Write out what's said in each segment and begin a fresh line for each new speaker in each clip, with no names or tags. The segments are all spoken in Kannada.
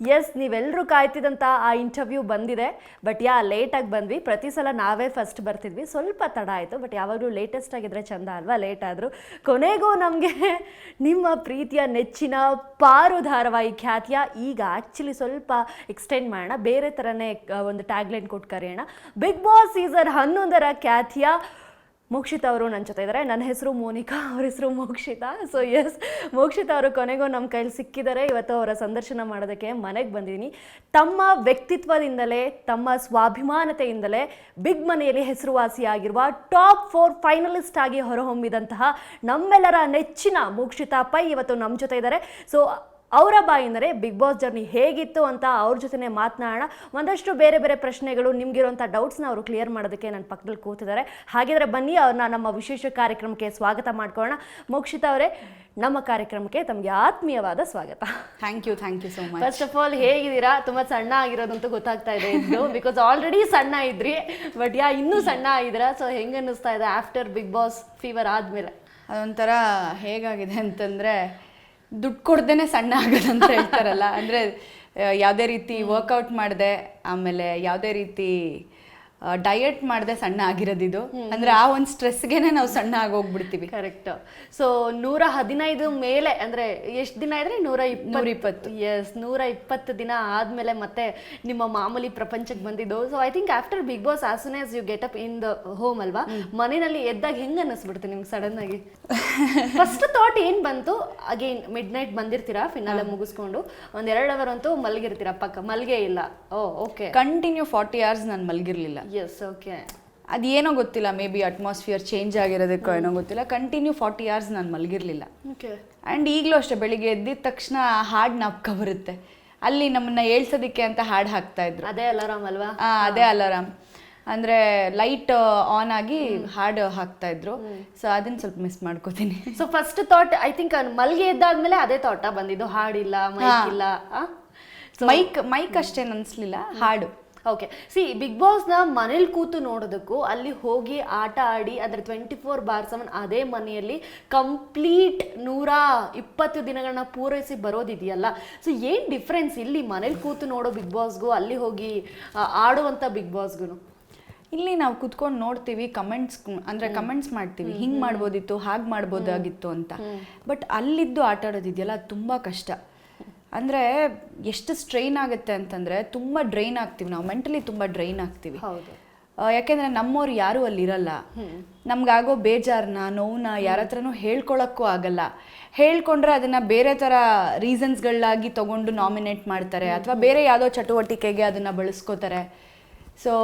ಎಸ್, ನೀವೆಲ್ಲರೂ ಕಾಯ್ತಿದ್ದಂಥ ಆ ಇಂಟರ್ವ್ಯೂ ಬಂದಿದೆ. ಬಟ್ ಲೇಟಾಗಿ ಬಂದ್ವಿ. ಪ್ರತಿ ಸಲ ನಾವೇ ಫಸ್ಟ್ ಬರ್ತಿದ್ವಿ. ಸ್ವಲ್ಪ ತಡ ಆಯಿತು, ಬಟ್ ಯಾವಾಗಲೂ ಲೇಟೆಸ್ಟ್ ಆಗಿದ್ರೆ ಚಂದ ಅಲ್ವಾ? ಲೇಟ್ ಆದರೂ ಕೊನೆಗೂ ನಮಗೆ ನಿಮ್ಮ ಪ್ರೀತಿಯ ನೆಚ್ಚಿನ ಪಾರು ಧಾರಾವಾಹಿ ಖ್ಯಾತಿಯ ಈಗ ಆ್ಯಕ್ಚುಲಿ ಸ್ವಲ್ಪ ಎಕ್ಸ್ಟೆಂಡ್ ಮಾಡೋಣ, ಬೇರೆ ಥರನೇ ಒಂದು ಟ್ಯಾಗ್ಲೈನ್ ಕೊಟ್ಟು ಕರೆಯೋಣ. ಬಿಗ್ ಬಾಸ್ ಸೀಸನ್ 11ರ ಖ್ಯಾತಿಯ ಮೋಕ್ಷಿತಾ ಅವರು ನನ್ನ ಜೊತೆ ಇದ್ದಾರೆ. ನನ್ನ ಹೆಸರು ಮೋನಿಕಾ, ಅವ್ರ ಹೆಸರು ಮೋಕ್ಷಿತಾ. ಸೊ ಎಸ್, ಮೋಕ್ಷಿತಾ ಅವರು ಕೊನೆಗೂ ನಮ್ಮ ಕೈಲಿ ಸಿಕ್ಕಿದ್ದಾರೆ. ಇವತ್ತು ಅವರ ಸಂದರ್ಶನ ಮಾಡೋದಕ್ಕೆ ಮನೆಗೆ ಬಂದಿದ್ದೀನಿ. ತಮ್ಮ ವ್ಯಕ್ತಿತ್ವದಿಂದಲೇ, ತಮ್ಮ ಸ್ವಾಭಿಮಾನತೆಯಿಂದಲೇ ಬಿಗ್ ಮನೆಯಲ್ಲಿ ಹೆಸರುವಾಸಿಯಾಗಿರುವ ಟಾಪ್ 4 ಫೈನಲಿಸ್ಟ್ ಆಗಿ ಹೊರಹೊಮ್ಮಿದಂತಹ ನಮ್ಮೆಲ್ಲರ ನೆಚ್ಚಿನ ಮೋಕ್ಷಿತಾ ಪೈ ಇವತ್ತು ನಮ್ಮ ಜೊತೆ ಇದ್ದಾರೆ. ಸೊ ಅವರ ಬಾಯಿಂದರೆ ಬಿಗ್ ಬಾಸ್ ಜರ್ನಿ ಹೇಗಿತ್ತು ಅಂತ ಅವ್ರ ಜೊತೆ ಮಾತನಾಡೋಣ. ಒಂದಷ್ಟು ಬೇರೆ ಬೇರೆ ಪ್ರಶ್ನೆಗಳು, ನಿಮಗಿರುವಂಥ ಡೌಟ್ಸ್ನ ಅವರು ಕ್ಲಿಯರ್ ಮಾಡೋದಕ್ಕೆ ನನ್ನ ಪಕ್ಕದಲ್ಲಿ ಕೂತಿದ್ದಾರೆ. ಹಾಗಿದ್ರೆ ಬನ್ನಿ, ಅವ್ರನ್ನ ನಮ್ಮ ವಿಶೇಷ ಕಾರ್ಯಕ್ರಮಕ್ಕೆ ಸ್ವಾಗತ ಮಾಡ್ಕೊಳ್ಳೋಣ. ಮೋಕ್ಷಿತಾ ಅವರೇ, ನಮ್ಮ ಕಾರ್ಯಕ್ರಮಕ್ಕೆ ತಮಗೆ ಆತ್ಮೀಯವಾದ ಸ್ವಾಗತ.
Thank you so much.
First of all ಹೇಗಿದ್ದೀರಾ? ತುಂಬ ಸಣ್ಣ ಆಗಿರೋದಂತೂ ಗೊತ್ತಾಗ್ತಾ ಇದೆ ಇದ್ದು, ಬಿಕಾಸ್ ಆಲ್ರೆಡಿ ಸಣ್ಣ ಇದ್ರಿ, ಬಟ್ ಇನ್ನೂ ಸಣ್ಣ ಆಗಿದ್ದೀರಾ. ಸೊ ಹೆಂಗೆ ಅನ್ನಿಸ್ತಾ ಇದೆ ಆಫ್ಟರ್ ಬಿಗ್ ಬಾಸ್ ಫೀವರ್ ಆದಮೇಲೆ?
ಅದೊಂಥರ ಹೇಗಾಗಿದೆ ಅಂತಂದರೆ, ದುಡ್ಡು ಕೊಡ್ದೇನೆ ಸಣ್ಣ ಆಗೋದಂತ ಹೇಳ್ತಾರಲ್ಲ, ಅಂದರೆ ಯಾವುದೇ ರೀತಿ ವರ್ಕೌಟ್ ಮಾಡಿದೆ, ಆಮೇಲೆ ಯಾವುದೇ ರೀತಿ ಡಯಟ್ ಮಾಡದೆ ಸಣ್ಣ ಆಗಿರೋದಿದು. ಅಂದರೆ ಆ ಒಂದು ಸ್ಟ್ರೆಸ್ಗೆನೆ ನಾವು ಸಣ್ಣ ಆಗೋಗ್ಬಿಡ್ತೀವಿ.
ಕರೆಕ್ಟ್. ಸೊ 115 ಮೇಲೆ ಅಂದರೆ ಎಷ್ಟು ದಿನ ಇದ್ರೆ 120. ಎಸ್, 120 ದಿನ ಆದಮೇಲೆ ಮತ್ತೆ ನಿಮ್ಮ ಮಾಮೂಲಿ ಪ್ರಪಂಚಕ್ಕೆ ಬಂದಿದ್ದು. So I think after Bigg Boss as soon as you get up in the home ಅಲ್ವಾ, ಮನೆಯಲ್ಲಿ ಎದ್ದಾಗ ಹೆಂಗೆ ಅನ್ನಿಸ್ಬಿಡ್ತು ನಿಮ್ಗೆ ಸಡನ್ ಆಗಿ? ಫಸ್ಟ್ ಥಾಟ್ ಏನು ಬಂತು? ಅಗೇನ್ ಮಿಡ್ ನೈಟ್ ಬಂದಿರ್ತೀರಾ, ಫಿನಾಲೆ ಮುಗಿಸ್ಕೊಂಡು ಒಂದು 2 ಅವರ್ ಅಂತೂ ಮಲಗಿರ್ತೀರಾ ಪಕ್ಕ, ಮಲ್ಗೆ ಇಲ್ಲ? ಓಕೆ.
ಕಂಟಿನ್ಯೂ 40 hours ನಾನು ಮಲಗಿರಲಿಲ್ಲ.
S, okay.
ಅದೇನೋ ಗೊತ್ತಿಲ್ಲ, ಮೇ ಬಿ ಅಟ್ಮಾಸ್ಫಿಯರ್ ಚೇಂಜ್ ಆಗಿರೋದಕ್ಕೋ ಏನೋ ಗೊತ್ತಿಲ್ಲ, ಕಂಟಿನ್ಯೂ 40 hours ನಾನು ಮಲಗಿರಲಿಲ್ಲ.
ಓಕೆ.
ಆ್ಯಂಡ್ ಈಗಲೂ ಅಷ್ಟೇ, ಬೆಳಿಗ್ಗೆ ಎದ್ದಿದ ತಕ್ಷಣ ಹಾಡು ನಾಪ್ಕ ಬರುತ್ತೆ. ಅಲ್ಲಿ ನಮ್ಮನ್ನ ಏಳ್ಸೋದಕ್ಕೆ ಅಂತ ಹಾಡು ಹಾಕ್ತಾ ಇದ್ರು.
ಅದೇ ಅಲಾರಾಮ್ ಅಲ್ವಾ?
ಅದೇ ಅಲಾರಾಮ್. ಅಂದರೆ ಲೈಟ್ ಆನ್ ಆಗಿ ಹಾಡು ಹಾಕ್ತಾ ಇದ್ರು. ಸೊ ಅದನ್ನ ಸ್ವಲ್ಪ ಮಿಸ್ ಮಾಡ್ಕೋತೀನಿ.
So first thought I think ಮಲ್ಗೆ ಎದ್ದಾದ್ಮೇಲೆ ಅದೇ ಥಾಟಾ ಬಂದಿದ್ದು, ಹಾಡಿಲ್ಲ, ಮೈಕ್ ಇಲ್ಲ?
ಮೈಕ್ ಅಷ್ಟೇನು ಅನಿಸ್ಲಿಲ್ಲ, ಹಾಡು.
ಓಕೆ. ಸಿ, ಬಿಗ್ ಬಾಸ್ನ ಮನೇಲಿ ಕೂತು ನೋಡೋದಕ್ಕೂ ಅಲ್ಲಿ ಹೋಗಿ ಆಟ ಆಡಿ ಅಂದರೆ 24/7 ಅದೇ ಮನೆಯಲ್ಲಿ ಕಂಪ್ಲೀಟ್ 120 ದಿನಗಳನ್ನ ಪೂರೈಸಿ ಬರೋದಿದೆಯಲ್ಲ, ಸೊ ಏನು ಡಿಫ್ರೆನ್ಸ್ ಇಲ್ಲಿ ಮನೇಲಿ ಕೂತು ನೋಡೋ ಬಿಗ್ ಬಾಸ್ಗೂ ಅಲ್ಲಿ ಹೋಗಿ ಆಡುವಂಥ ಬಿಗ್ ಬಾಸ್ಗೂ?
ಇಲ್ಲಿ ನಾವು ಕುತ್ಕೊಂಡು ನೋಡ್ತೀವಿ, ಕಮೆಂಟ್ಸ್ ಮಾಡ್ತೀವಿ, ಹಿಂಗೆ ಮಾಡ್ಬೋದಿತ್ತು, ಹಾಗೆ ಮಾಡ್ಬೋದಾಗಿತ್ತು ಅಂತ. ಬಟ್ ಅಲ್ಲಿದ್ದು ಆಟ ಆಡೋದಿದೆಯಲ್ಲ, ಅದು ತುಂಬ ಕಷ್ಟ. ಅಂದರೆ ಎಷ್ಟು ಸ್ಟ್ರೈನ್ ಆಗುತ್ತೆ ಅಂತಂದರೆ, ತುಂಬ ಡ್ರೈನ್ ಆಗ್ತೀವಿ ನಾವು, ಮೆಂಟಲಿ ತುಂಬ ಡ್ರೈನ್ ಆಗ್ತೀವಿ.
ಹೌದು.
ಯಾಕೆಂದರೆ ನಮ್ಮವ್ರು ಯಾರೂ ಅಲ್ಲಿರಲ್ಲ. ನಮ್ಗಾಗೋ ಬೇಜಾರನ್ನ, ನೋವನ್ನ ಯಾರ ಹತ್ರನೂ ಹೇಳ್ಕೊಳಕ್ಕೂ ಆಗಲ್ಲ. ಹೇಳ್ಕೊಂಡ್ರೆ ಅದನ್ನು ಬೇರೆ ಥರ ರೀಸನ್ಸ್ಗಳಾಗಿ ತೊಗೊಂಡು ನಾಮಿನೇಟ್ ಮಾಡ್ತಾರೆ, ಅಥವಾ ಬೇರೆ ಯಾವುದೋ ಚಟುವಟಿಕೆಗೆ ಅದನ್ನು ಬಳಸ್ಕೋತಾರೆ. ಸೊ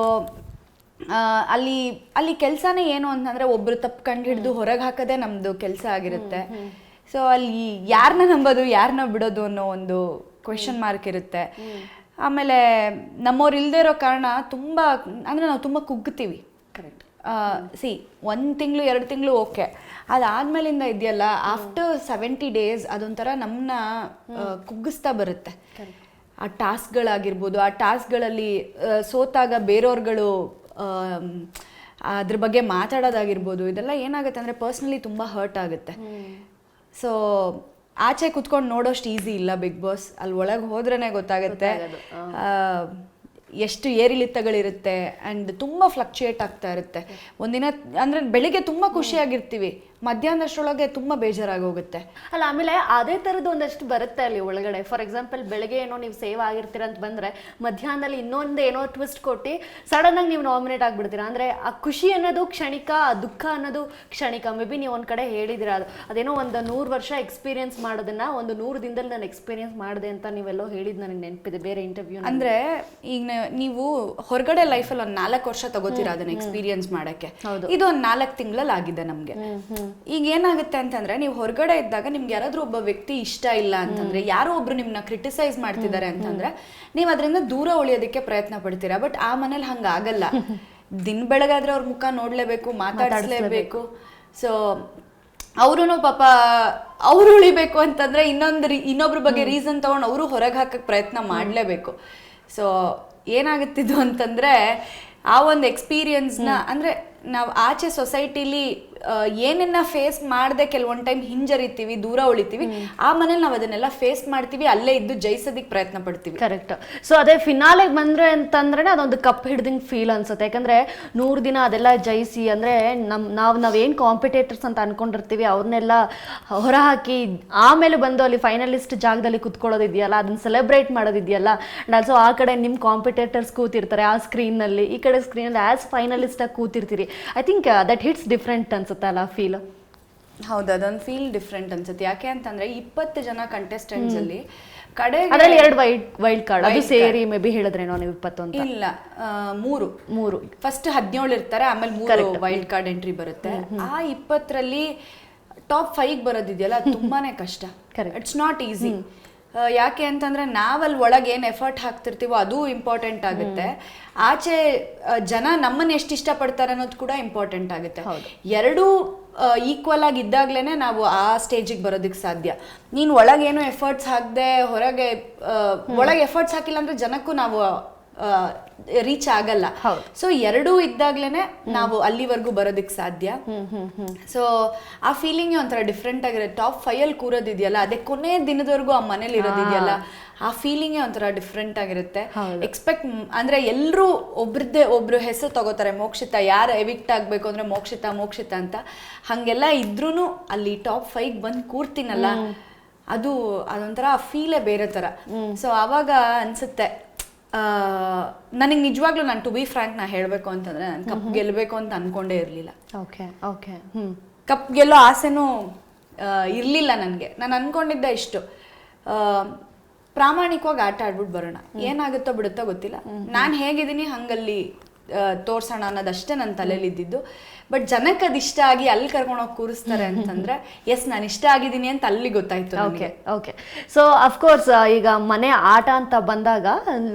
ಅಲ್ಲಿ ಕೆಲಸನೇ ಏನು ಅಂತಂದರೆ, ಒಬ್ಬರು ತಪ್ಪು ಕಂಡು ಹಿಡಿದು ಹೊರಗೆ ಹಾಕೋದೇ ನಮ್ಮದು ಕೆಲಸ ಆಗಿರುತ್ತೆ. ಸೊ ಅಲ್ಲಿ ಯಾರನ್ನ ನಂಬೋದು, ಯಾರನ್ನ ಬಿಡೋದು ಅನ್ನೋ ಒಂದು ಕ್ವೆಶನ್ ಮಾರ್ಕ್ ಇರುತ್ತೆ. ಆಮೇಲೆ ನಮ್ಮವ್ರು ಇಲ್ಲದೆ ಇರೋ ಕಾರಣ ತುಂಬ, ಅಂದರೆ ನಾವು ತುಂಬ ಕುಗ್ತೀವಿ.
ಕರೆಕ್ಟ್.
1 ತಿಂಗಳು 2 ತಿಂಗಳು ಓಕೆ, ಅದಾದ್ಮೇಲಿಂದ ಇದೆಯಲ್ಲ, ಆಫ್ಟರ್ 70 days ಅದೊಂಥರ ನಮ್ಮನ್ನ ಕುಗ್ಗಿಸ್ತಾ ಬರುತ್ತೆ. ಆ ಟಾಸ್ಕ್ಗಳಾಗಿರ್ಬೋದು, ಆ ಟಾಸ್ಕ್ಗಳಲ್ಲಿ ಸೋತಾಗ ಬೇರೆಯವ್ರುಗಳು ಅದ್ರ ಬಗ್ಗೆ ಮಾತಾಡೋದಾಗಿರ್ಬೋದು, ಇದೆಲ್ಲ ಏನಾಗುತ್ತೆ ಅಂದರೆ ಪರ್ಸ್ನಲಿ ತುಂಬ ಹರ್ಟ್ ಆಗುತ್ತೆ. ಸೊ ಆಚೆ ಕುತ್ಕೊಂಡು ನೋಡೋಷ್ಟು ಈಸಿ ಇಲ್ಲ ಬಿಗ್ ಬಾಸ್. ಅಲ್ಲಿ ಒಳಗೆ ಹೋದ್ರೇ ಗೊತ್ತಾಗುತ್ತೆ ಎಷ್ಟು ಏರಿಳಿತಗಳಿರುತ್ತೆ. ಆ್ಯಂಡ್ ತುಂಬ ಫ್ಲಕ್ಚುಯೇಟ್ ಆಗ್ತಾ ಇರುತ್ತೆ. ಒಂದಿನ ಅಂದರೆ ಬೆಳಿಗ್ಗೆ ತುಂಬ ಖುಷಿಯಾಗಿರ್ತೀವಿ, ಮಧ್ಯಾಹ್ನದಷ್ಟರೊಳಗೆ ತುಂಬ ಬೇಜಾರಾಗೋಗುತ್ತೆ.
ಅಲ್ಲ, ಆಮೇಲೆ ಅದೇ ಥರದ್ದು ಒಂದಷ್ಟು ಬರುತ್ತೆ ಅಲ್ಲಿ ಒಳಗಡೆ. ಫಾರ್ ಎಕ್ಸಾಂಪಲ್, ಬೆಳಗ್ಗೆ ಏನೋ ನೀವು ಸೇವ್ ಆಗಿರ್ತೀರ ಅಂತ ಬಂದರೆ, ಮಧ್ಯಾಹ್ನದಲ್ಲಿ ಇನ್ನೊಂದು ಏನೋ ಟ್ವಿಸ್ಟ್ ಕೊಟ್ಟು ಸಡನ್ನಾಗಿ ನೀವು ನಾಮಿನೇಟ್ ಆಗಿಬಿಡ್ತೀರಾ. ಅಂದರೆ ಆ ಖುಷಿ ಅನ್ನೋದು ಕ್ಷಣಿಕ, ಆ ದುಃಖ ಅನ್ನೋದು ಕ್ಷಣಿಕ. ಮೇ ಬಿ ನೀವು ಒಂದು ಕಡೆ ಹೇಳಿದಿರ, ಅದೇನೋ ಒಂದು 100 ವರ್ಷ ಎಕ್ಸ್ಪೀರಿಯನ್ಸ್ ಮಾಡೋದನ್ನ ಒಂದು 100 ದಿನದಲ್ಲಿ ನಾನು ಎಕ್ಸ್ಪೀರಿಯನ್ಸ್ ಮಾಡಿದೆ ಅಂತ ನೀವೆಲ್ಲೋ ಹೇಳಿದ್ದು ನನಗೆ ನೆನಪಿದೆ ಬೇರೆ ಇಂಟರ್ವ್ಯೂ.
ಅಂದರೆ ಈಗ ನೀವು ಹೊರಗಡೆ ಲೈಫಲ್ಲಿ ಒಂದು 4 ವರ್ಷ ತಗೋತೀರ ಅದನ್ನ ಎಕ್ಸ್ಪೀರಿಯನ್ಸ್ ಮಾಡೋಕ್ಕೆ. ಇದು ಒಂದು 4 ತಿಂಗಳಲ್ಲಿ ಆಗಿದೆ ನಮಗೆ. ಈಗ ಏನಾಗುತ್ತೆ ಅಂತಂದ್ರೆ, ನೀವು ಹೊರಗಡೆ ಇದ್ದಾಗ ನಿಮ್ಗೆ ಯಾರಾದ್ರೂ ಒಬ್ಬ ವ್ಯಕ್ತಿ ಇಷ್ಟ ಇಲ್ಲ ಅಂತಂದ್ರೆ, ಯಾರೋ ಒಬ್ರು ನಿಮ್ನ ಕ್ರಿಟಿಸೈಸ್ ಮಾಡ್ತಿದ್ದಾರೆ ಅಂತಂದ್ರೆ, ನೀವು ಅದರಿಂದ ದೂರ ಉಳಿಯೋದಕ್ಕೆ ಪ್ರಯತ್ನ ಪಡ್ತೀರಾ. ಬಟ್ ಆ ಮನೇಲಿ ಹಂಗಾಗಲ್ಲ. ದಿನ ಬೆಳಗಾದ್ರೆ ಅವ್ರ ಮುಖ ನೋಡ್ಲೇಬೇಕು, ಮಾತಾಡಿಸ್ಲೇಬೇಕು. ಸೊ ಅವರು ಪಾಪ ಅವ್ರು ಉಳಿಬೇಕು ಅಂತಂದ್ರೆ ಇನ್ನೊಬ್ರ ಬಗ್ಗೆ ರೀಸನ್ ತಗೊಂಡು ಅವರು ಹೊರಗೆ ಹಾಕಕ್ಕೆ ಪ್ರಯತ್ನ ಮಾಡಲೇಬೇಕು. ಸೊ ಏನಾಗುತ್ತಿದ್ದು ಅಂತಂದ್ರೆ, ಆ ಒಂದು ಎಕ್ಸ್ಪೀರಿಯನ್ಸ್ನ ಅಂದರೆ ನಾವು ಆಚೆ ಸೊಸೈಟಿಲಿ ಏನೇನ ಫೇಸ್ ಮಾಡದೆ ಕೆಲವೊಂದ್ ಟೈಮ್ ಹಿಂಜರಿತೀವಿ, ದೂರ ಉಳಿತೀವಿ, ಆ ಮನೇಲಿ ನಾವು ಅದನ್ನೆಲ್ಲ ಫೇಸ್ ಮಾಡ್ತೀವಿ, ಅಲ್ಲೇ ಇದ್ದು ಜಯಿಸೋದಿಕ್ ಪ್ರಯತ್ನ ಪಡ್ತೀವಿ.
ಕರೆಕ್ಟ್. ಸೊ ಅದೇ ಫಿನಾಲೆಗೆ ಬಂದ್ರೆ ಅಂತಂದ್ರೆ ಅದೊಂದು ಕಪ್ ಹಿಡ್ದಂಗ್ ಫೀಲ್ ಅನ್ಸುತ್ತೆ. ಯಾಕಂದ್ರೆ 100 ದಿನ ಅದೆಲ್ಲ ಜಯಿಸಿ ಅಂದ್ರೆ ನಾವೇನ್ ಕಾಂಪಿಟೇಟರ್ಸ್ ಅಂತ ಅನ್ಕೊಂಡಿರ್ತೀವಿ ಅವ್ರನ್ನೆಲ್ಲ ಹೊರಹಾಕಿ ಆಮೇಲೆ ಬಂದು ಅಲ್ಲಿ ಫೈನಲಿಸ್ಟ್ ಜಾಗದಲ್ಲಿ ಕುತ್ಕೊಳ್ಳೋದಿದೆಯಲ್ಲ, ಅದನ್ನ ಸೆಲೆಬ್ರೇಟ್ ಮಾಡೋದಿದೆಯಲ್ಲ. ಅಂಡ್ ಆಲ್ಸೋ ಆ ಕಡೆ ನಿಮ್ಮ ಕಾಂಪಿಟೇಟರ್ಸ್ ಕೂತಿರ್ತಾರೆ ಆ ಸ್ಕ್ರೀನ್ನಲ್ಲಿ, ಈ ಕಡೆ ಸ್ಕ್ರೀನಲ್ಲಿ ಆಸ್ ಫೈನಲಿಸ್ಟ್ ಆಗಿ ಕೂತಿರ್ತೀರಿ. I think that hits different ಅನ್ಸುತ್ತೆ ಅಲ್ಲ ಫೀಲ್.
ಹೌದು, ಅದೊಂದು ಫೀಲ್ ಡಿಫ್ರೆಂಟ್ ಅನ್ಸುತ್ತೆ. ಯಾಕೆ ಅಂತಂದ್ರೆ 20 ಜನ ಕಂಟೆಸ್ಟೆಂಟ್ಸ್ ಅಲ್ಲಿ ಕಡೆ
ಅದರಲ್ಲಿ 2 ವೈಲ್ಡ್ ಕಾರ್ಡ್, ಅದು ಸೇರಿ ಮೇ ಬಿ ಹೇಳಿದ್ರೇನೋ ನೀವು 20 ಅಂತ?
ಇಲ್ಲ, 3 ಫಸ್ಟ್ 17 ಇರ್ತಾರೆ, ಆಮೇಲೆ 3 ವೈಲ್ಡ್ ಕಾರ್ಡ್ ಎಂಟ್ರಿ ಬರುತ್ತೆ. ಆ 20ರಲ್ಲಿ ಟಾಪ್ 5 ಬರೋದಿದೆಯಲ್ಲ, ತುಂಬಾನೇ ಕಷ್ಟ. It's not easy. ಯಾಕೆ ಅಂತಂದ್ರೆ ನಾವಲ್ಲಿ ಒಳಗೆ ಏನು ಎಫರ್ಟ್ ಹಾಕ್ತಿರ್ತೀವೋ ಅದು ಇಂಪಾರ್ಟೆಂಟ್ ಆಗುತ್ತೆ, ಆಚೆ ಜನ ನಮ್ಮನ್ನ ಎಷ್ಟು ಇಷ್ಟಪಡ್ತಾರೆ ಅನ್ನೋದು ಕೂಡ ಇಂಪಾರ್ಟೆಂಟ್ ಆಗುತ್ತೆ. ಎರಡೂ ಈಕ್ವಲ್ ಆಗಿ ಇದ್ದಾಗ್ಲೇನೆ ನಾವು ಆ ಸ್ಟೇಜಿಗೆ ಬರೋದಕ್ಕೆ ಸಾಧ್ಯ. ನೀನು ಒಳಗೇನು ಎಫರ್ಟ್ಸ್ ಹಾಕದೆ ಹೊರಗೆ ಒಳಗೆ ಎಫರ್ಟ್ಸ್ ಹಾಕಿಲ್ಲ ಅಂದ್ರೆ ಜನಕ್ಕೂ ನಾವು ರೀಚ್ ಆಗಲ್ಲ. ಸೊ ಎರಡೂ ಇದ್ದಾಗ್ಲೇನೆ ನಾವು ಅಲ್ಲಿವರೆಗೂ ಬರೋದಕ್ಕೆ ಸಾಧ್ಯ. ಸೊ ಆ ಫೀಲಿಂಗ್ ಒಂಥರ ಡಿಫ್ರೆಂಟ್ ಆಗಿರುತ್ತೆ. ಟಾಪ್ 5 ಅಲ್ಲಿ ಕೂರೋದಿದೆಯಲ್ಲ, ಅದೇ ಕೊನೆ ದಿನದವರೆಗೂ ಆ ಮನೇಲಿ ಇರೋದಿದೆಯಲ್ಲ, ಆ ಫೀಲಿಂಗೇ ಒಂಥರ ಡಿಫ್ರೆಂಟ್ ಆಗಿರುತ್ತೆ. ಎಕ್ಸ್ಪೆಕ್ಟ್ ಅಂದ್ರೆ ಎಲ್ಲರೂ ಒಬ್ರು ಹೆಸರು ತಗೋತಾರೆ, ಮೋಕ್ಷಿತಾ, ಯಾರು ಎವಿಕ್ಟ್ ಆಗ್ಬೇಕು ಅಂದ್ರೆ ಮೋಕ್ಷಿತಾ ಅಂತ. ಹಂಗೆಲ್ಲ ಇದ್ರೂನು ಅಲ್ಲಿ ಟಾಪ್ 5 ಬಂದು ಕೂರ್ತೀನಲ್ಲ, ಅದೊಂಥರ ಆ ಫೀಲೇ ಬೇರೆ ತರ. ಸೊ ಅವಾಗ ಅನ್ಸುತ್ತೆ ನನಗೆ ನಿಜವಾಗ್ಲೂ, ನಾನು ಟು ಬಿ ಫ್ರಾಂಕ್ ನಾ ಹೇಳಬೇಕು ಅಂತಂದ್ರೆ, ನಾನು ಕಪ್ ಗೆಲ್ಲಬೇಕು ಅಂತ ಅನ್ಕೊಂಡೇ ಇರಲಿಲ್ಲ. ಕಪ್ ಗೆಲ್ಲೋ ಆಸೆನೂ ಇರಲಿಲ್ಲ ನನಗೆ. ನಾನು ಅನ್ಕೊಂಡಿದ್ದೆ ಇಷ್ಟು, ಪ್ರಾಮಾಣಿಕವಾಗಿ ಆಟ ಆಡ್ಬಿಟ್ಟು ಬರೋಣ, ಏನಾಗುತ್ತೋ ಬಿಡುತ್ತೋ ಗೊತ್ತಿಲ್ಲ, ನಾನು ಹೇಗಿದ್ದೀನಿ ಹಂಗಲ್ಲಿ ತೋರ್ಸೋಣ ಅನ್ನೋದಷ್ಟೇ ನನ್ನ ತಲೆಯಲ್ಲಿ ಇದ್ದಿದ್ದು. ಬಟ್ ಜನಕ್ಕೆ ಅದು ಇಷ್ಟ ಆಗಿ ಅಲ್ಲಿ ಕರ್ಕೊಂಡೋಗಿ ಕೂರಿಸ್ತಾರೆ ಅಂತಂದ್ರೆ ಎಸ್ ನಾನು ಇಷ್ಟ ಆಗಿದ್ದೀನಿ ಅಂತ ಅಲ್ಲಿ ಗೊತ್ತಾಯ್ತು.
ಓಕೆ. ಸೊ ಅಫ್ಕೋರ್ಸ್ ಈಗ ಮನೆ ಆಟ ಅಂತ ಬಂದಾಗ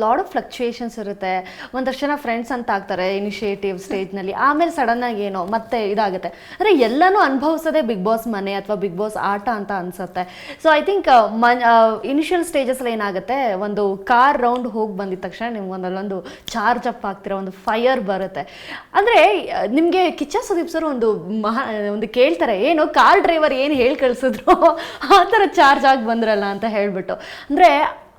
ಲಾಡ್ ಆಫ್ ಫ್ಲಕ್ಚುಯೇಷನ್ಸ್ ಇರುತ್ತೆ. ಒಂದಷ್ಟು ಜನ ಫ್ರೆಂಡ್ಸ್ ಅಂತ ಆಗ್ತಾರೆ ಇನಿಷಿಯೇಟಿವ್ ಸ್ಟೇಜ್ನಲ್ಲಿ, ಆಮೇಲೆ ಸಡನ್ ಆಗಿ ಏನೋ ಮತ್ತೆ ಇದಾಗುತ್ತೆ. ಅಂದರೆ ಎಲ್ಲನೂ ಅನುಭವಿಸೋದೇ ಬಿಗ್ ಬಾಸ್ ಮನೆ ಅಥವಾ ಬಿಗ್ ಬಾಸ್ ಆಟ ಅಂತ ಅನ್ಸುತ್ತೆ. ಸೊ ಐ ಥಿಂಕ್ ಇನಿಷಿಯಲ್ ಸ್ಟೇಜಸ್ಲ್ಲಿ ಏನಾಗುತ್ತೆ, ಒಂದು ಕಾರ್ ರೌಂಡ್ ಹೋಗಿ ಬಂದಿದ ತಕ್ಷಣ ನಿಮ್ಗೆ ಒಂದಲ್ಲೊಂದು ಚಾರ್ಜ್ ಅಪ್ ಆಗ್ತಿರೋ ಒಂದು ಫೈರ್ ಬರುತ್ತೆ. ಅಂದರೆ ನಿಮಗೆ ಕಿಚ್ಚ ಸುದೀಪ್ ಸರ್ ಒಂದು ಕೇಳ್ತಾರೆ, ಏನು ಕಾರ್ ಡ್ರೈವರ್ ಏನು ಹೇಳಿ ಕಳ್ಸಿದ್ರು ಆ ಥರ ಚಾರ್ಜ್ ಆಗಿ ಬಂದ್ರಲ್ಲ ಅಂತ ಹೇಳ್ಬಿಟ್ಟು. ಅಂದರೆ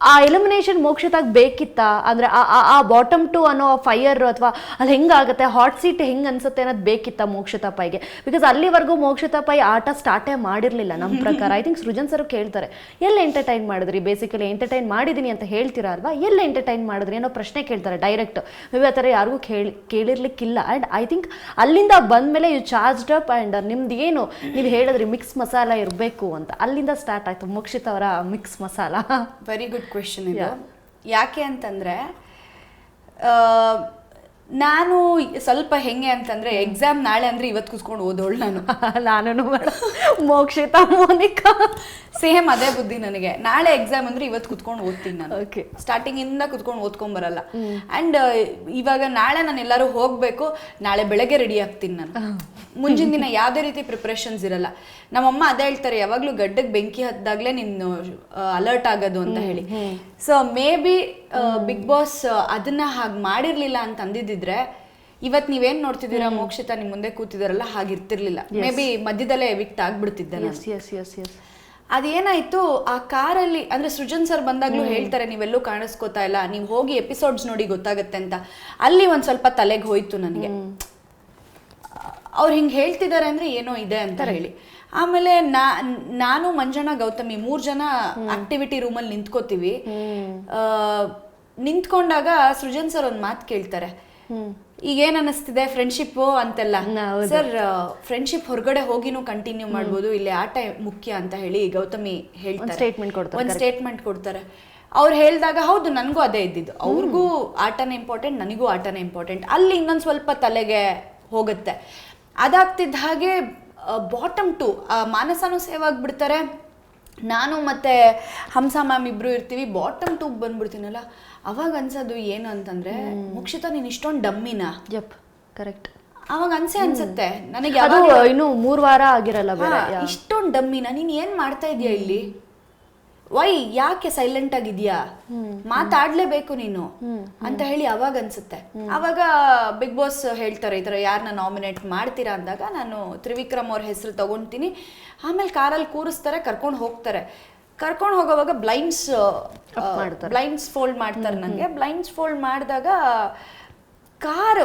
ಆ ಎಲಿಮಿನೇಷನ್ ಮೋಕ್ಷಿತಾಗ ಬೇಕಿತ್ತಾ? ಅಂದರೆ ಆ ಬಾಟಮ್ 2 ಅನ್ನೋ ಫೈರ್ ಅಥವಾ ಅಲ್ಲಿ ಹೆಂಗಾಗುತ್ತೆ, ಹಾಟ್ ಸೀಟ್ ಹೆಂಗೆ ಅನ್ಸುತ್ತೆ ಅನ್ನೋದು ಬೇಕಿತ್ತಾ ಮೋಕ್ಷಿತಾ ಪೈಗೆ? ಬಿಕಾಸ್ ಅಲ್ಲಿವರೆಗೂ ಮೋಕ್ಷಿತಾ ಪೈ ಆಟ ಸ್ಟಾರ್ಟೇ ಮಾಡಿರಲಿಲ್ಲ ನಮ್ಮ ಪ್ರಕಾರ. ಐ ಥಿಂಕ್ ಸೃಜನ್ ಸರ್ ಕೇಳ್ತಾರೆ, ಎಲ್ಲಿ ಎಂಟರ್ಟೈನ್ ಮಾಡಿದ್ರಿ? ಬೇಸಿಕಲಿ ಎಂಟರ್ಟೈನ್ ಮಾಡಿದ್ದೀನಿ ಅಂತ ಹೇಳ್ತೀರಾ ಅಲ್ವಾ, ಎಲ್ಲಿ ಎಂಟರ್ಟೈನ್ ಮಾಡಿದ್ರಿ ಅನ್ನೋ ಪ್ರಶ್ನೆ ಕೇಳ್ತಾರೆ ಡೈರೆಕ್ಟ್. ಮೇಬಿ ಆ ಥರ ಯಾರಿಗೂ ಕೇಳಿರ್ಲಿಕ್ಕಿಲ್ಲ. ಆ್ಯಂಡ್ ಐ ಥಿಂಕ್ ಅಲ್ಲಿಂದ ಬಂದಮೇಲೆ ಯು ಚಾರ್ಜ್ಡ್ ಅಪ್ ಆ್ಯಂಡ್ ನಿಮ್ದು ಏನು ನೀವು ಹೇಳಿದ್ರಿ ಮಿಕ್ಸ್ ಮಸಾಲ ಇರಬೇಕು ಅಂತ, ಅಲ್ಲಿಂದ ಸ್ಟಾರ್ಟ್ ಆಯಿತು ಮೋಕ್ಷಿತಾ ಅವರ mix masala.
Very good question ಇದು. ಯಾಕೆ ಅಂತಂದ್ರೆ ನಾನು ಸ್ವಲ್ಪ ಹೆಂಗೆ ಅಂತಂದ್ರೆ ಎಕ್ಸಾಮ್ ನಾಳೆ ಅಂದ್ರೆ ಇವತ್ತು ಕುತ್ಕೊಂಡು ಓದೋಳು ನಾನು
ಮೋಕ್ಷಿತಾ ಮೋನಿಕಾ
ಸೇಮ್ ಅದೇ ಬುದ್ಧಿ ನನಗೆ. ನಾಳೆ ಎಕ್ಸಾಮ್ ಅಂದ್ರೆ ಇವತ್ತು ಕುತ್ಕೊಂಡು ಓದ್ತೀನಿ ನಾನು. ಸ್ಟಾರ್ಟಿಂಗ್ ಇಂದ ಕುತ್ಕೊಂಡು ಓದ್ಕೊಂಡ್ ಬರಲ್ಲ. ಅಂಡ್ ಇವಾಗ ನಾಳೆ ನಾನು ಎಲ್ಲರೂ ಹೋಗ್ಬೇಕು, ನಾಳೆ ಬೆಳಗ್ಗೆ ರೆಡಿ ಆಗ್ತೀನಿ ನಾನು. ಮುಂಜಿನ ದಿನ ಯಾವ್ದೇ ರೀತಿ ಪ್ರಿಪ್ರೇಷನ್ಸ್ ಇರಲ್ಲ. ನಮ್ಮಮ್ಮ ಅದೇ ಹೇಳ್ತಾರೆ, ಯಾವಾಗ್ಲೂ ಗಡ್ಡಕ್ಕೆ ಬೆಂಕಿ ಹದ್ದಾಗ್ಲೇ ನೀನು ಅಲರ್ಟ್ ಆಗೋದು ಅಂತ ಹೇಳಿ. So may be Bigg Boss ಅದನ್ನ ಹಾಗೆ ಮಾಡಿರ್ಲಿಲ್ಲ ಅಂತ ಅಂದಿದ್ರೆ ಇವತ್ ನೀವೇನ್ ನೋಡ್ತಿದ್ದೀರಾ ಮೋಕ್ಷಿತಾ ನಿಮ್ ಮುಂದೆ ಕೂತಿದಾರಲ್ಲ ಹಾಗಿರ್ತಿರ್ಲಿಲ್ಲ. ಮೇ ಬಿ ಮಧ್ಯದಲ್ಲೇ ಎವಿಕ್ಟ್ ಆಗ್ಬಿಡ್ತಿದ್ದೆ. ಅದೇನಾಯ್ತು, ಆ ಕಾರಲ್ಲಿ ಅಂದ್ರೆ ಸೃಜನ್ ಸರ್ ಬಂದಾಗ್ಲೂ ಹೇಳ್ತಾರೆ, ನೀವೆಲ್ಲೂ ಕಾಣಿಸ್ಕೋತಾ ಇಲ್ಲ, ನೀವು ಹೋಗಿ ಎಪಿಸೋಡ್ಸ್ ನೋಡಿ ಗೊತ್ತಾಗತ್ತೆ ಅಂತ. ಅಲ್ಲಿ ಒಂದ್ ಸ್ವಲ್ಪ ತಲೆಗೆ ಹೋಯ್ತು ನನಗೆ, ಅವ್ರು ಹಿಂಗೆ ಹೇಳ್ತಿದ್ದಾರೆ ಅಂದ್ರೆ ಏನೋ ಇದೆ ಅಂತ ಹೇಳಿ. ಆಮೇಲೆ ನಾನು ಮಂಜಣ್ಣ ಗೌತಮಿ 3 ಜನ ಆಕ್ಟಿವಿಟಿ ರೂಮಲ್ಲಿ ನಿಂತ್ಕೋತೀವಿ. ನಿಂತ್ಕೊಂಡಾಗ ಸೃಜನ್ ಸರ್ ಒಂದ್ ಮಾತು ಕೇಳ್ತಾರೆ, ಈಗ ಏನ್ ಅನಿಸ್ತಿದೆ ಫ್ರೆಂಡ್ಶಿಪ್ ಅಂತೆಲ್ಲ. ಸರ್ ಫ್ರೆಂಡ್ಶಿಪ್ ಹೊರಗಡೆ ಹೋಗಿನೂ ಕಂಟಿನ್ಯೂ ಮಾಡ್ಬೋದು, ಇಲ್ಲಿ ಆಟ ಮುಖ್ಯ ಅಂತ ಹೇಳಿ ಗೌತಮಿ ಹೇಳ್ತಾರೆ. ಒಂದ್ ಸ್ಟೇಟ್ಮೆಂಟ್ ಕೊಡ್ತಾರೆ. ಅವ್ರು ಹೇಳಿದಾಗ ಹೌದು ನನಗೂ ಅದೇ ಇದ್ದಿದ್ದು, ಅವ್ರಿಗೂ ಆಟನೇ ಇಂಪಾರ್ಟೆಂಟ್, ನನಗೂ ಆಟನೇ ಇಂಪಾರ್ಟೆಂಟ್. ಅಲ್ಲಿ ಇನ್ನೊಂದ್ ಸ್ವಲ್ಪ ತಲೆಗೆ ಹೋಗುತ್ತೆ. ಅದಾಗ್ತಿದ್ದ ಹಾಗೆ ಬಾಟಮ್ 2 ಮಾನಸನೂ ಸೇವ್ ಆಗ್ಬಿಡ್ತಾರೆ, ನಾನು ಮತ್ತೆ ಹಂಸ ಮ್ಯಾಮ್ ಇಬ್ರು ಇರ್ತೀವಿ. ಬಾಟಮ್ 2 ಬಂದ್ಬಿಡ್ತೀನಲ್ಲ, ಅವಾಗ ಅನ್ಸೋದು ಏನು ಅಂತಂದ್ರೆ, ಮೋಕ್ಷಿತಾ ನೀನ್ ಇಷ್ಟೊಂದು ಡಮ್ಮಿನ.
ಕರೆಕ್ಟ್.
ಅವಾಗ ಅನ್ಸುತ್ತೆ ನನಗೆ,
ಇನ್ನು 3 ವಾರ ಆಗಿರಲ್ಲ,
ಇಷ್ಟೊಂದು ಡಮ್ಮಿನ, ನೀನ್ ಏನ್ ಮಾಡ್ತಾ ಇದೀಯ ಇಲ್ಲಿ? ವೈ ಯಾಕೆ ಸೈಲೆಂಟ್ ಆಗಿದ್ಯಾ, ಮಾತಾಡ್ಲೇಬೇಕು ನೀನು ಅಂತ ಹೇಳಿ ಅವಾಗ ಅನ್ಸುತ್ತೆ. ಅವಾಗ ಬಿಗ್ ಬಾಸ್ ಹೇಳ್ತಾರೆ ಈ ಥರ ಯಾರನ್ನ ನಾಮಿನೇಟ್ ಮಾಡ್ತೀರಾ ಅಂದಾಗ ನಾನು ತ್ರಿವಿಕ್ರಮ್ ಅವ್ರ ಹೆಸರು ತಗೊಂತೀನಿ. ಆಮೇಲೆ ಕಾರಲ್ಲಿ ಕೂರಿಸ್ತಾರೆ, ಕರ್ಕೊಂಡು ಹೋಗ್ತಾರೆ. ಕರ್ಕೊಂಡು ಹೋಗೋವಾಗ ಬ್ಲೈಂಡ್ಸ್ ಫೋಲ್ಡ್ ಮಾಡ್ತಾರೆ. ನನಗೆ ಬ್ಲೈಂಡ್ಸ್ ಫೋಲ್ಡ್ ಮಾಡಿದಾಗ ಕಾರ್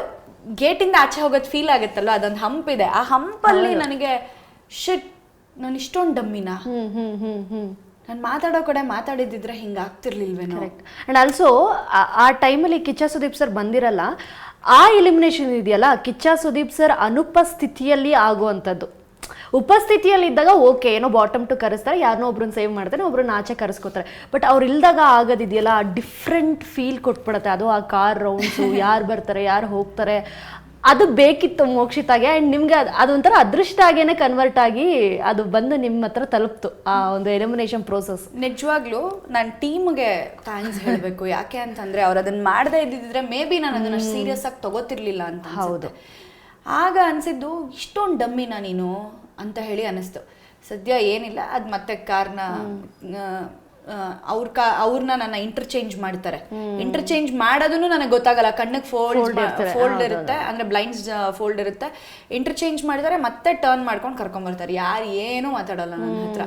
ಗೇಟಿಂದ ಆಚೆ ಹೋಗೋದು ಫೀಲ್ ಆಗುತ್ತಲ್ವ, ಅದೊಂದು ಹಂಪ್ ಇದೆ. ಆ ಹಂಪಲ್ಲಿ ನನಗೆ ಶಿಟ್, ನಾನು ಇಷ್ಟೊಂದು ಡಮ್ಮಿನ, ನಾನು ಮಾತಾಡೋ ಕಡೆ ಮಾತಾಡಿದ್ರೆ ಹಿಂಗೆ ಆಗ್ತಿರ್ಲಿಲ್ವೇನೋ.
ಕರೆಕ್ಟ್. ಆ್ಯಂಡ್ ಆಲ್ಸೋ ಆ ಟೈಮಲ್ಲಿ ಕಿಚ್ಚ ಸುದೀಪ್ ಸರ್ ಬಂದಿರಲ್ಲ, ಆ ಎಲಿಮಿನೇಷನ್ ಇದೆಯಲ್ಲ ಕಿಚ್ಚ ಸುದೀಪ್ ಸರ್ ಅನುಪಸ್ಥಿತಿಯಲ್ಲಿ ಆಗುವಂಥದ್ದು. ಉಪಸ್ಥಿತಿಯಲ್ಲಿ ಇದ್ದಾಗ ಓಕೆ, ಏನೋ ಬಾಟಮ್ ಟು ಕರೆಸ್ತಾರೆ, ಯಾರನ್ನೋ ಒಬ್ರನ್ನ ಸೇವ್ ಮಾಡ್ತಾರೆ, ಒಬ್ರನ್ನ ಆಚೆ ಕರೆಸ್ಕೋತಾರೆ. ಬಟ್ ಅವ್ರು ಇಲ್ದಾಗ ಆಗೋದಿದೆಯಲ್ಲ, ಡಿಫ್ರೆಂಟ್ ಫೀಲ್ ಕೊಟ್ಬಿಡುತ್ತೆ. ಅದು ಆ ಕಾರ್ ರೌಂಡ್ಸು, ಯಾರು ಬರ್ತಾರೆ ಯಾರು ಹೋಗ್ತಾರೆ, ಅದು ಬೇಕಿತ್ತು ಮೋಕ್ಷಿತಾಗೆ. ಆ್ಯಂಡ್ ನಿಮ್ಗೆ ಅದೊಂಥರ ಅದೃಷ್ಟ ಆಗೇನೆ ಕನ್ವರ್ಟ್ ಆಗಿ ಅದು ಬಂದು ನಿಮ್ಮ ಹತ್ರ ತಲುಪ್ತು ಆ ಒಂದು ಎಲಿಮಿನೇಷನ್ ಪ್ರೋಸೆಸ್.
ನಿಜವಾಗ್ಲೂ ನಾನು ಟೀಮ್ಗೆ ಥ್ಯಾಂಕ್ಸ್ ಹೇಳಬೇಕು. ಯಾಕೆ ಅಂತಂದ್ರೆ ಅವ್ರು ಅದನ್ನ ಮಾಡದೇ ಇದ್ದಿದ್ರೆ ಮೇ ಬಿ ನಾನು ಅದನ್ನ ಸೀರಿಯಸ್ ಆಗಿ ತಗೋತಿರ್ಲಿಲ್ಲ ಅಂತ. ಹೌದು, ಆಗ ಅನ್ಸಿದ್ದು ಇಷ್ಟೊಂದು ಡಮ್ಮಿನ ನೀನು ಅಂತ ಹೇಳಿ ಅನಿಸ್ತು. ಸದ್ಯ ಏನಿಲ್ಲ, ಅದು ಮತ್ತೆ ಕಾರ್ನ ಅವ್ರನ್ನ ನನ್ನ ಇಂಟರ್ಚೇಂಜ್ ಮಾಡ್ತಾರೆ. ಇಂಟರ್ಚೇಂಜ್ ಮಾಡೋದನ್ನು ನನಗೆ ಗೊತ್ತಾಗಲ್ಲ, ಕಣ್ಣಿಗೆ ಫೋಲ್ಡ್ ಇರುತ್ತೆ, ಅಂದ್ರೆ ಬ್ಲೈಂಡ್ಸ್ ಫೋಲ್ಡ್ ಇರುತ್ತೆ. ಇಂಟರ್ಚೇಂಜ್ ಮಾಡಿದರೆ ಮತ್ತೆ ಟರ್ನ್ ಮಾಡ್ಕೊಂಡು ಕರ್ಕೊಂಡ್ಬರ್ತಾರೆ, ಯಾರು ಏನೂ ಮಾತಾಡಲ್ಲ ನನ್ನ ಹತ್ರ.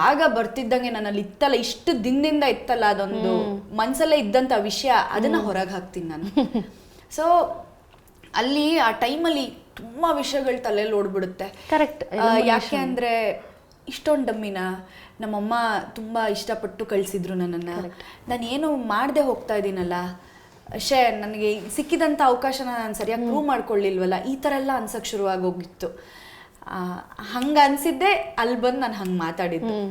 ಆಗ ಬರ್ತಿದ್ದಂಗೆ ನನ್ನಲ್ಲಿ ಇತ್ತಲ್ಲ, ಇಷ್ಟು ದಿನದಿಂದ ಇತ್ತಲ್ಲ ಅದೊಂದು ಮನ್ಸಲ್ಲೇ ಇದ್ದಂಥ ವಿಷಯ, ಅದನ್ನ ಹೊರಗೆ ಹಾಕ್ತೀನಿ ನಾನು. ಸೊ ಅಲ್ಲಿ ಆ ಟೈಮಲ್ಲಿ ತುಂಬಾ ವಿಷಯಗಳು ತಲೆಯಲ್ಲಿ ಓಡ್ಬಿಡುತ್ತೆ.
ಕರೆಕ್ಟ್.
ಯಾಕೆ ಅಂದ್ರೆ ಇಷ್ಟೊಂದು ಡಮ್ಮಿನ ನಮ್ಮಮ್ಮ ತುಂಬ ಇಷ್ಟಪಟ್ಟು ಕಳಿಸಿದ್ರು ನನ್ನನ್ನು. ನಾನು ಏನು ಮಾಡದೆ ಹೋಗ್ತಾ ಇದ್ದೀನಲ್ಲ, ನನಗೆ ಸಿಕ್ಕಿದಂಥ ಅವಕಾಶನ ನಾನು ಸರಿಯಾಗಿ ಪ್ರೂವ್ ಮಾಡ್ಕೊಳ್ಳಿಲ್ವಲ್ಲ, ಈ ಥರ ಎಲ್ಲ ಅನ್ಸಕ್ಕೆ ಶುರುವಾಗಿ ಹೋಗಿತ್ತು. ಹಂಗೆ ಅನಿಸಿದ್ದೆ ಅಲ್ಲಿ ಬಂದು ನಾನು ಹಂಗೆ ಮಾತಾಡಿದ್ದು.